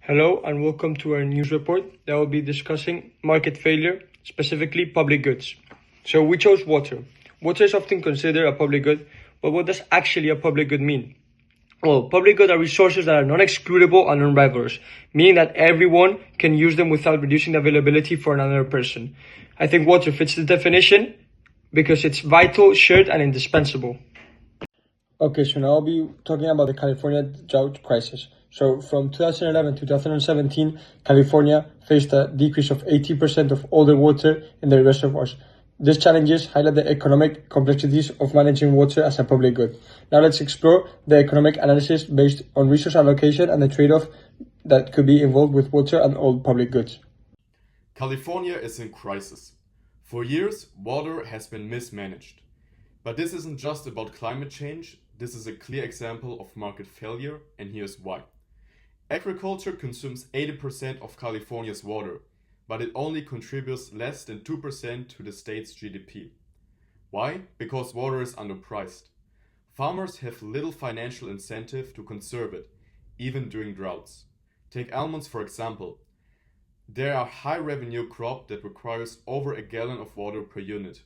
Hello and welcome to our news report that will be discussing market failure, specifically public goods. So we chose water. Water is often considered a public good, but what does actually a public good mean? Well, public goods are resources that are non-excludable and unrivalrous, meaning that everyone can use them without reducing the availability for another person. I think water fits the definition because it's vital, shared, and indispensable. Okay, so now I'll be talking about the California drought crisis. So from 2011 to 2017, California faced a decrease of 80% of all the water in their reservoirs. These challenges highlight the economic complexities of managing water as a public good. Now let's explore the economic analysis based on resource allocation and the trade-off that could be involved with water and all public goods. California is in crisis. For years, water has been mismanaged. But this isn't just about climate change, this is a clear example of market failure, and here's why. Agriculture consumes 80% of California's water, but it only contributes less than 2% to the state's GDP. Why? Because water is underpriced. Farmers have little financial incentive to conserve it, even during droughts. Take almonds for example. They are a high revenue crop that requires over a gallon of water per unit.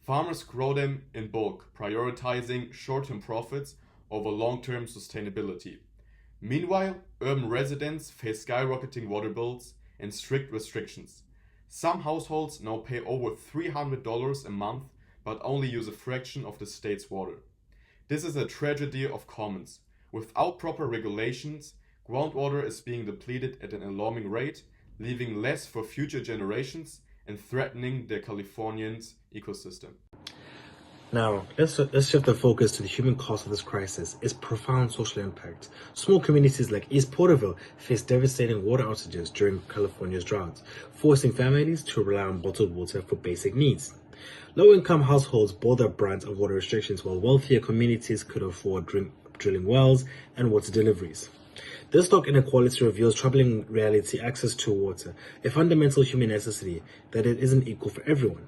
Farmers grow them in bulk, prioritizing short-term profits over long-term sustainability. Meanwhile, urban residents face skyrocketing water bills and strict restrictions. Some households now pay over $300 a month but only use a fraction of the state's water. This is a tragedy of commons. Without proper regulations, groundwater is being depleted at an alarming rate, leaving less for future generations and threatening the Californians' ecosystem. Now, let's shift the focus to the human cost of this crisis, its profound social impact. Small communities like East Porterville face devastating water outages during California's droughts, forcing families to rely on bottled water for basic needs. Low-income households bore the brunt of water restrictions, while wealthier communities could afford drilling wells and water deliveries. This stark inequality reveals troubling reality: access to water, a fundamental human necessity, that it isn't equal for everyone.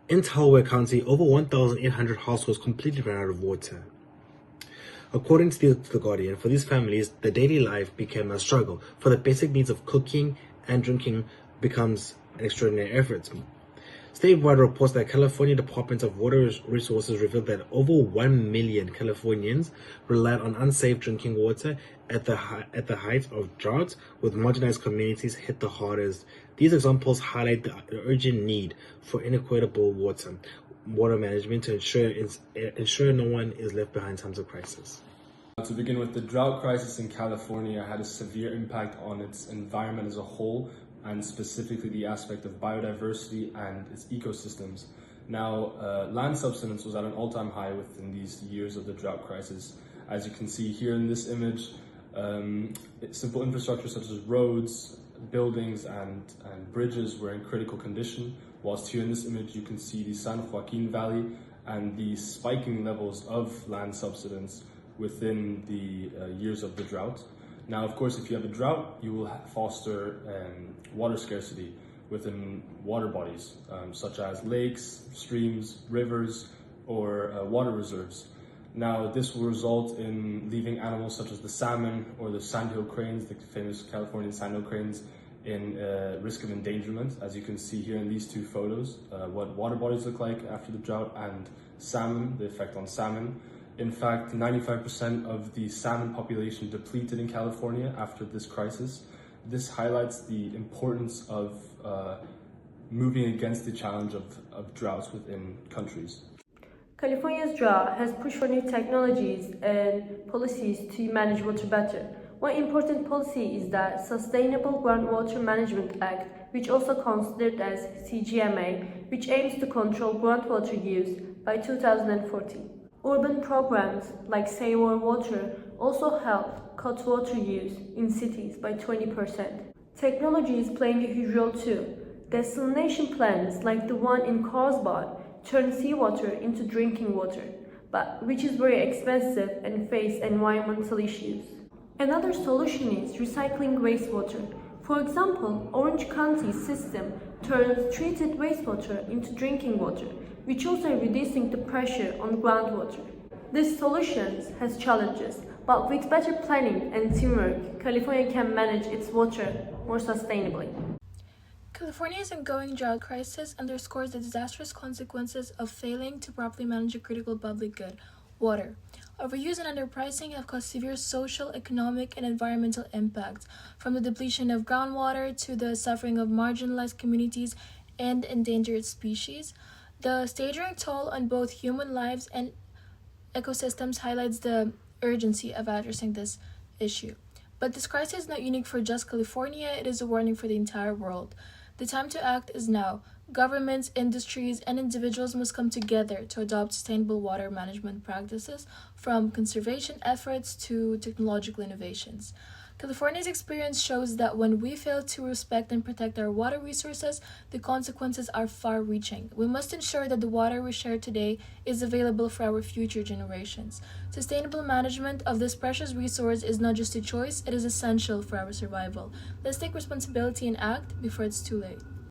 In Delaware County, over 1,800 households completely ran out of water. According to the Guardian, for these families, the daily life became a struggle, for the basic needs of cooking and drinking becomes an extraordinary effort. Statewide reports that California Department of Water Resources revealed that over 1 million Californians relied on unsafe drinking water at the height of drought, with marginalized communities hit the hardest. These examples highlight the urgent need for inequitable water management to ensure no one is left behind in times of crisis. To begin with, the drought crisis in California had a severe impact on its environment as a whole, and specifically the aspect of biodiversity and its ecosystems. Now, land subsidence was at an all-time high within these years of the drought crisis. As you can see here in this image, simple infrastructure such as roads, buildings, and bridges were in critical condition, whilst here in this image you can see the San Joaquin Valley and the spiking levels of land subsidence within the years of the drought. Now, of course, if you have a drought, you will foster water scarcity within water bodies, such as lakes, streams, rivers, or water reserves. Now, this will result in leaving animals such as the salmon or the sandhill cranes, the famous Californian sandhill cranes, in risk of endangerment. As you can see here in these two photos, what water bodies look like after the drought, and salmon, the effect on salmon. In fact, 95% of the salmon population depleted in California after this crisis. This highlights the importance of moving against the challenge of droughts within countries. California's drought has pushed for new technologies and policies to manage water better. One important policy is the Sustainable Groundwater Management Act, which also considered as CGMA, which aims to control groundwater use by 2014. Urban programs like Save Our Water also helped cut water use in cities by 20%. Technology is playing a huge role too. Desalination plants like the one in Carlsbad turn seawater into drinking water, but which is very expensive and face environmental issues. Another solution is recycling wastewater. For example, Orange County's system turns treated wastewater into drinking water, which also reducing the pressure on groundwater. This solution has challenges, But with better planning and teamwork, California can manage its water more sustainably. California's ongoing drought crisis underscores the disastrous consequences of failing to properly manage a critical public good, water. Overuse and underpricing have caused severe social, economic, and environmental impacts, from the depletion of groundwater to the suffering of marginalized communities and endangered species. The staggering toll on both human lives and ecosystems highlights the urgency of addressing this issue. But this crisis is not unique for just California, it is a warning for the entire world. The time to act is now. Governments, industries, and individuals must come together to adopt sustainable water management practices, from conservation efforts to technological innovations. California's experience shows that when we fail to respect and protect our water resources, the consequences are far-reaching. We must ensure that the water we share today is available for our future generations. Sustainable management of this precious resource is not just a choice, it is essential for our survival. Let's take responsibility and act before it's too late.